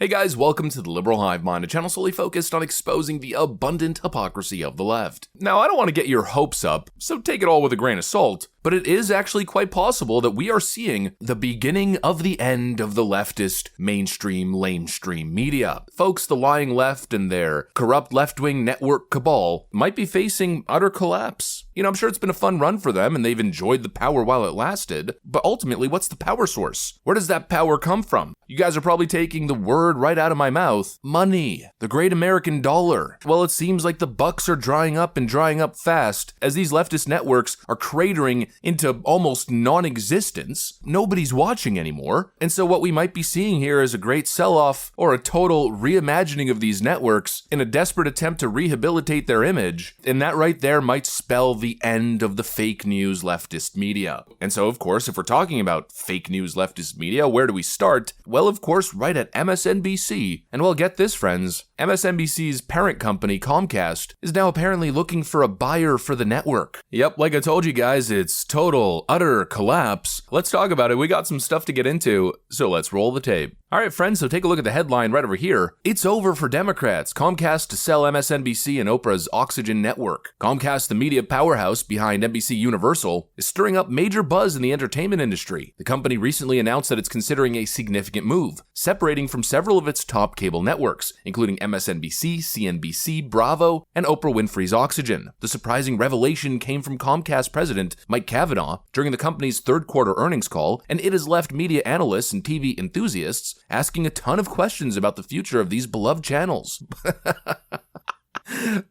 Hey guys, welcome to the Liberal Hive Mind, a channel solely focused on exposing the abundant hypocrisy of the left. Now, I don't want to get your hopes up, so take it all with a grain of salt, but it is actually quite possible that we are seeing the beginning of the end of the leftist mainstream lamestream media. Folks, the lying left and their corrupt left-wing network cabal might be facing utter collapse. You know, I'm sure it's been a fun run for them and they've enjoyed the power while it lasted, but ultimately, what's the power source? Where does that power come from? You guys are probably taking the word right out of my mouth. Money. The great American dollar. Well, it seems like the bucks are drying up and drying up fast as these leftist networks are cratering into almost non-existence. Nobody's watching anymore. And so what we might be seeing here is a great sell-off or a total reimagining of these networks in a desperate attempt to rehabilitate their image. And that right there might spell the end of the fake news leftist media. And so, of course, if we're talking about fake news leftist media, where do we start? Well, of course, right at MSNBC. And well, get this, friends. MSNBC's parent company, Comcast, is now apparently looking for a buyer for the network. Yep, like I told you guys, it's total, utter collapse. Let's talk about it. We got some stuff to get into, so let's roll the tape. All right, friends, so take a look at the headline right over here. It's over for Democrats. Comcast to sell MSNBC and Oprah's Oxygen network. Comcast, the media powerhouse behind NBC Universal, is stirring up major buzz in the entertainment industry. The company recently announced that it's considering a significant move, separating from several of its top cable networks, including MSNBC, CNBC, Bravo, and Oprah Winfrey's Oxygen. The surprising revelation came from Comcast president Mike Cavanaugh during the company's third quarter earnings call, and it has left media analysts and TV enthusiasts asking a ton of questions about the future of these beloved channels.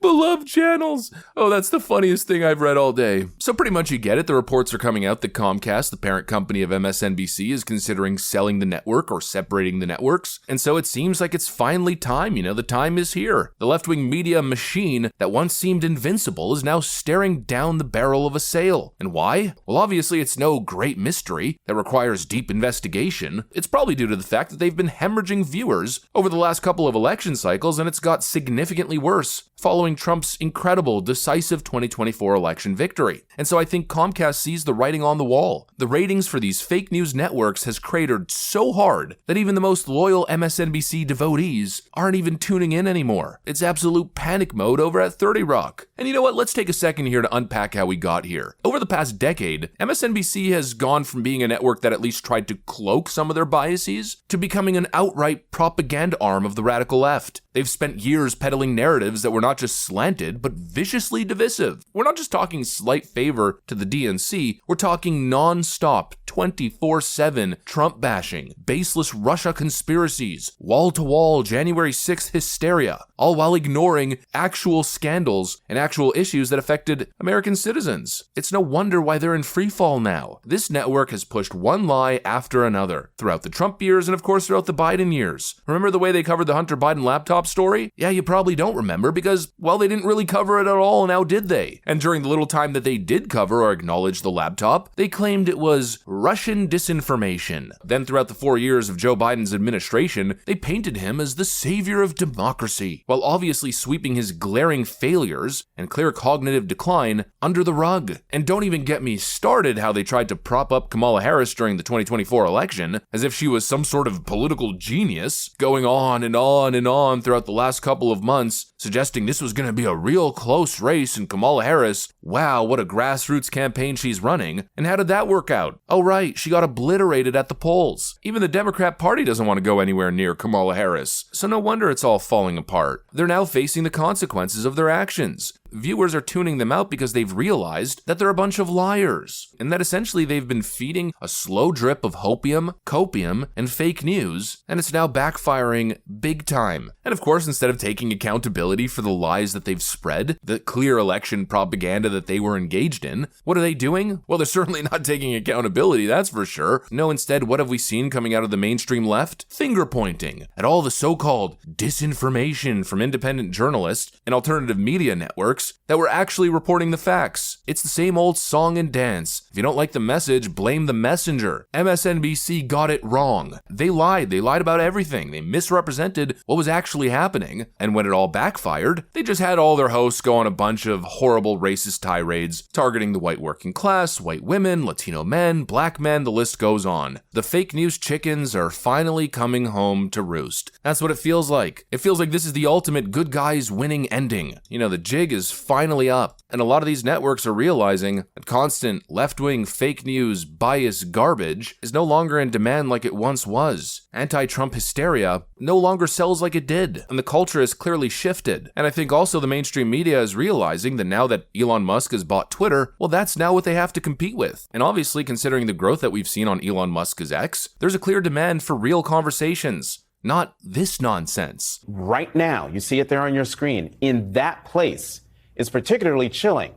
Beloved channels. Oh, that's the funniest thing I've read all day. So pretty much you get it. The reports are coming out that Comcast, the parent company of MSNBC, is considering selling the network or separating the networks. And so it seems like it's finally time. You know, the time is here. The left-wing media machine that once seemed invincible is now staring down the barrel of a sale. And why? Well, obviously it's no great mystery that requires deep investigation. It's probably due to the fact that they've been hemorrhaging viewers over the last couple of election cycles, and it's got significantly worse following Trump's incredible, decisive 2024 election victory. And so I think Comcast sees the writing on the wall. The ratings for these fake news networks has cratered so hard that even the most loyal MSNBC devotees aren't even tuning in anymore. It's absolute panic mode over at 30 Rock. And you know what? Let's take a second here to unpack how we got here. Over the past decade, MSNBC has gone from being a network that at least tried to cloak some of their biases to becoming an outright propaganda arm of the radical left. They've spent years peddling narratives that were not just slanted, but viciously divisive. We're not just talking slight favor to the DNC, we're talking non-stop, 24/7 Trump bashing, baseless Russia conspiracies, wall-to-wall January 6th hysteria, all while ignoring actual scandals and actual issues that affected American citizens. It's no wonder why they're in freefall now. This network has pushed one lie after another throughout the Trump years and of course throughout the Biden years. Remember the way they covered the Hunter Biden laptop story? Yeah, you probably don't remember because, well, they didn't really cover it at all, now did they? And during the little time that they did cover or acknowledge the laptop, they claimed it was Russian disinformation. Then throughout the 4 years of Joe Biden's administration, they painted him as the savior of democracy, while obviously sweeping his glaring failures and clear cognitive decline under the rug. And don't even get me started how they tried to prop up Kamala Harris during the 2024 election, as if she was some sort of political genius, going on and on and on throughout the last couple of months, suggesting this was going to be a real close race and Kamala Harris, wow, what a grassroots campaign she's running. And how did that work out? Oh right, she got obliterated at the polls. Even the Democrat Party doesn't want to go anywhere near Kamala Harris. So no wonder it's all falling apart. They're now facing the consequences of their actions. Viewers are tuning them out because they've realized that they're a bunch of liars, and that essentially they've been feeding a slow drip of hopium, copium, and fake news, and it's now backfiring big time. And of course, instead of taking accountability for the lies that they've spread, the clear election propaganda that they were engaged in, what are they doing? Well, they're certainly not taking accountability, that's for sure. No, instead, what have we seen coming out of the mainstream left? Finger pointing at all the so-called disinformation from independent journalists and alternative media networks networks that were actually reporting the facts. It's the same old song and dance. If you don't like the message, blame the messenger. MSNBC got it wrong. They lied. They lied about everything. They misrepresented what was actually happening. And when it all backfired, they just had all their hosts go on a bunch of horrible racist tirades targeting the white working class, white women, Latino men, black men, the list goes on. The fake news chickens are finally coming home to roost. That's what it feels like. It feels like this is the ultimate good guys winning ending. You know, the jig is finally up. And a lot of these networks are realizing that constant left-wing fake news, bias garbage is no longer in demand like it once was. Anti-Trump hysteria no longer sells like it did, and the culture has clearly shifted. And I think also the mainstream media is realizing that now that Elon Musk has bought Twitter, well, that's now what they have to compete with. And obviously, considering the growth that we've seen on Elon Musk's X, there's a clear demand for real conversations. Not this nonsense. Right now, you see it there on your screen, in that place is particularly chilling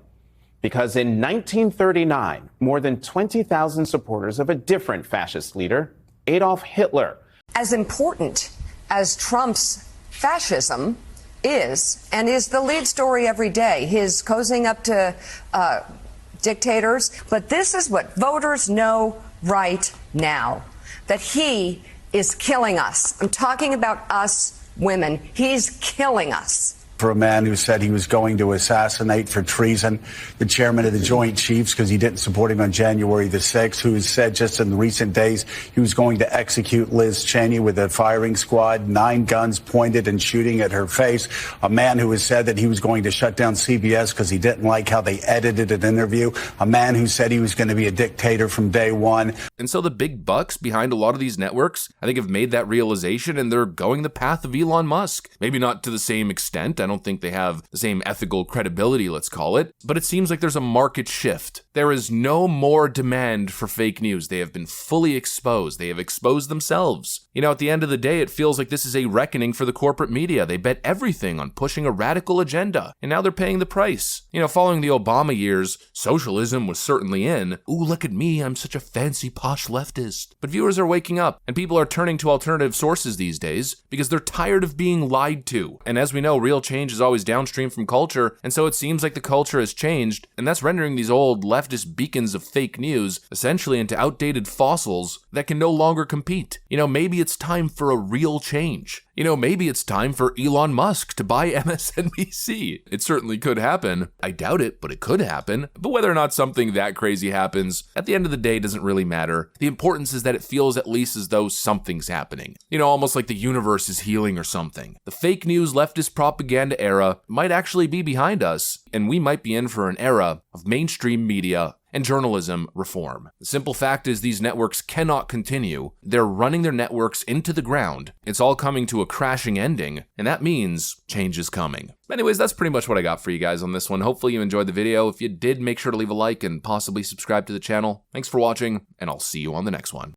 because in 1939, more than 20,000 supporters of a different fascist leader, Adolf Hitler. As important as Trump's fascism is, and is the lead story every day, his cozying up to dictators, but this is what voters know right now, that he is killing us. I'm talking about us women. He's killing us. For a man who said he was going to assassinate for treason the chairman of the Joint Chiefs because he didn't support him on January the 6th, who has said just in recent days he was going to execute Liz Cheney with a firing squad, 9 guns pointed and shooting at her face. A man who has said that he was going to shut down CBS because he didn't like how they edited an interview. A man who said he was going to be a dictator from day one. And so the big bucks behind a lot of these networks, I think, have made that realization, and they're going the path of Elon Musk. Maybe not to the same extent. I don't think they have the same ethical credibility, let's call it, but it seems like there's a market shift. There is no more demand for fake news. They have been fully exposed. They have exposed themselves. You know, at the end of the day, it feels like this is a reckoning for the corporate media. They bet everything on pushing a radical agenda, and now they're paying the price. You know, following the Obama years, socialism was certainly in. Ooh, look at me, I'm such a fancy posh leftist. But viewers are waking up, and people are turning to alternative sources these days because they're tired of being lied to. And as we know, real change is always downstream from culture, and so it seems like the culture has changed, and that's rendering these old leftist beacons of fake news essentially into outdated fossils that can no longer compete. You know, maybe it's time for a real change. You know, maybe it's time for Elon Musk to buy MSNBC. It certainly could happen. I doubt it, but it could happen. But whether or not something that crazy happens, at the end of the day, doesn't really matter. The importance is that it feels at least as though something's happening. You know, almost like the universe is healing or something. The fake news leftist propaganda era might actually be behind us, and we might be in for an era of mainstream media and journalism reform. The simple fact is these networks cannot continue. They're running their networks into the ground. It's all coming to a crashing ending, and that means change is coming. Anyways, that's pretty much what I got for you guys on this one. Hopefully you enjoyed the video. If you did, make sure to leave a like and possibly subscribe to the channel. Thanks for watching, and I'll see you on the next one.